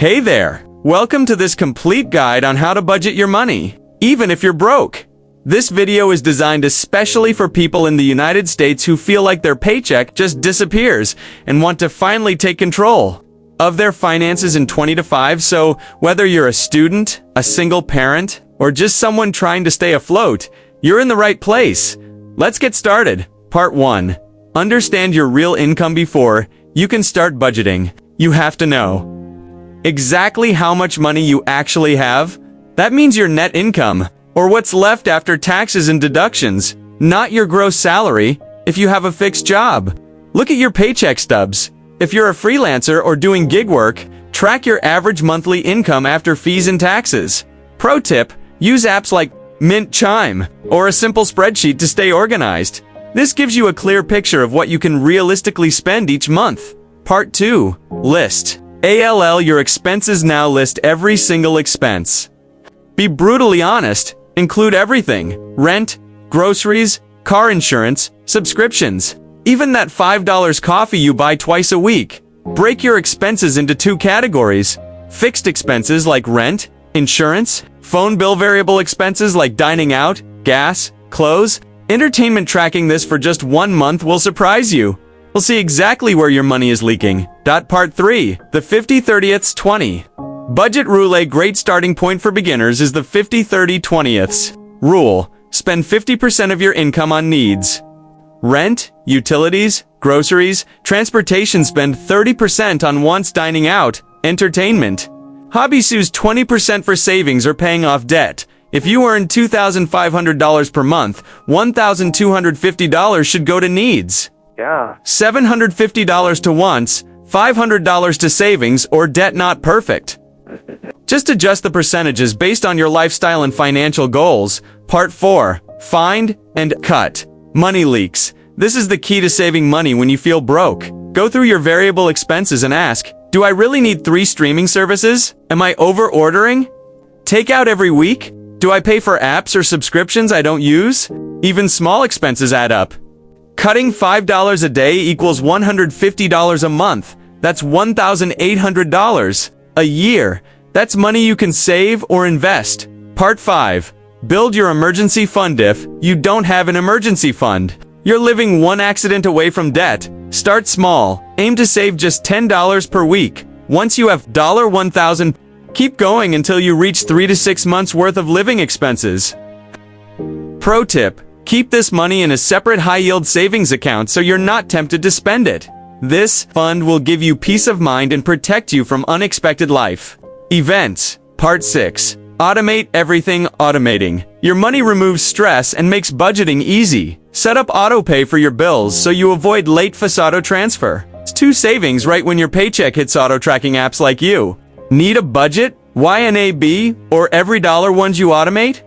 Hey there! Welcome to this complete guide on how to budget your money, even if you're broke. This video is designed especially for people in the United States who feel like their paycheck just disappears and want to finally take control of their finances in 20 to 5. So whether you're a student, a single parent, or just someone trying to stay afloat, you're in the right place. Let's get started. Part 1. Understand your real income before you can start budgeting. You have to know exactly how much money you actually have. That means your net income, or what's left after taxes and deductions, not your gross salary if you have a fixed job. Look at your paycheck stubs. If you're a freelancer or doing gig work, track your average monthly income after fees and taxes. Pro tip, use apps like Mint Chime or a simple spreadsheet to stay organized. This gives you a clear picture of what you can realistically spend each month. Part 2. List. Your expenses. Now list every single expense. Be brutally honest. Include everything. Rent, groceries, car insurance, subscriptions. Even that $5 coffee you buy twice a week. Break your expenses into 2 categories. Fixed expenses like rent, insurance, phone bill. Variable expenses like dining out, gas, clothes, entertainment. Tracking this for just 1 month will surprise you. We'll see exactly where your money is leaking. Part 3. The 50-30-20 Budget Rule. A great starting point for beginners is the 50-30-20 rule. Spend 50% of your income on needs. Rent, utilities, groceries, transportation. Spend 30% on wants, dining out, entertainment. Hobbies. Use 20% for savings or paying off debt. If you earn $2,500 per month, $1,250 should go to needs. $750 to wants, $500 to savings or debt. Not perfect. Just adjust the percentages based on your lifestyle and financial goals. Part 4. Find and cut money leaks. This is the key to saving money when you feel broke. Go through your variable expenses and ask, do I really need 3 streaming services? Am I over-ordering? Take out every week? Do I pay for apps or subscriptions I don't use? Even small expenses add up. Cutting $5 a day equals $150 a month. That's $1,800 a year. That's money you can save or invest. Part 5. Build your emergency fund. If you don't have an emergency fund, you're living one accident away from debt. Start small. Aim to save just $10 per week. Once you have $1,000, keep going until you reach 3 to 6 months worth of living expenses. Pro tip. Keep this money in a separate high-yield savings account so you're not tempted to spend it. This fund will give you peace of mind and protect you from unexpected life events. Part 6. Automate everything. Automating your money removes stress and makes budgeting easy. Set up autopay for your bills so you avoid late fees. Auto transfer. It's 2 savings right when your paycheck hits. Auto tracking apps like you. Need a budget? YNAB or every dollar ones you automate?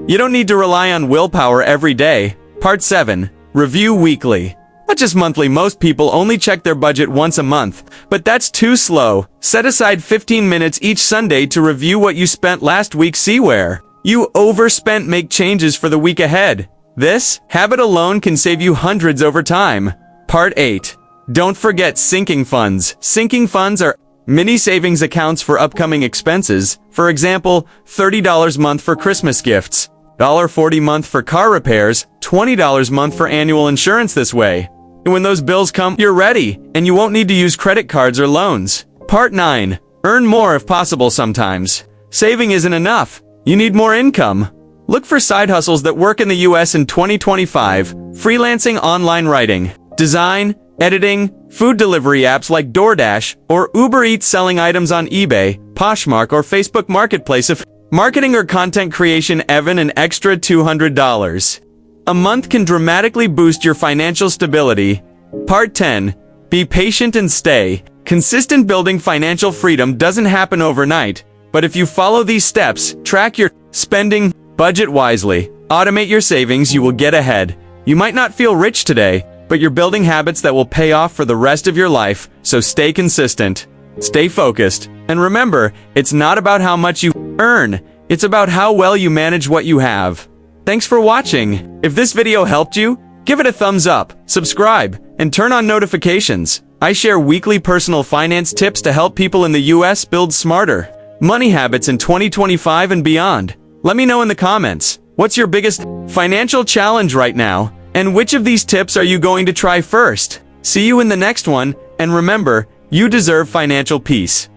You don't need to rely on willpower every day. Part 7. Review weekly. Not just monthly. Most people only check their budget once a month, but that's too slow. Set aside 15 minutes each Sunday to review what you spent last week. See where you overspent. Make changes for the week ahead. This habit alone can save you hundreds over time. Part 8. Don't forget sinking funds. Sinking funds are mini savings accounts for upcoming expenses. For example, $30 a month for Christmas gifts, $40 a month for car repairs, $20 a month for annual insurance. This way, when those bills come, you're ready, and you won't need to use credit cards or loans. Part 9. Earn more if possible. Sometimes saving isn't enough. You need more income. Look for side hustles that work in the US in 2025. Freelancing, online writing, design, editing, food delivery apps like DoorDash or Uber Eats, selling items on eBay, Poshmark, or Facebook Marketplace. If marketing or content creation, even an extra $200 a month can dramatically boost your financial stability. Part 10. Be patient and stay consistent. Building financial freedom doesn't happen overnight, but if you follow these steps, track your spending, budget wisely, automate your savings, you will get ahead. You might not feel rich today, but you're building habits that will pay off for the rest of your life. So stay consistent, stay focused, and remember, it's not about how much you earn, it's about how well you manage what you have. Thanks for watching. If this video helped you, give it a thumbs up, subscribe, and turn on notifications. I share weekly personal finance tips to help people in the US build smarter money habits in 2025 and beyond. Let me know in the comments, what's your biggest financial challenge right now, and which of these tips are you going to try first? See you in the next one, and remember, you deserve financial peace.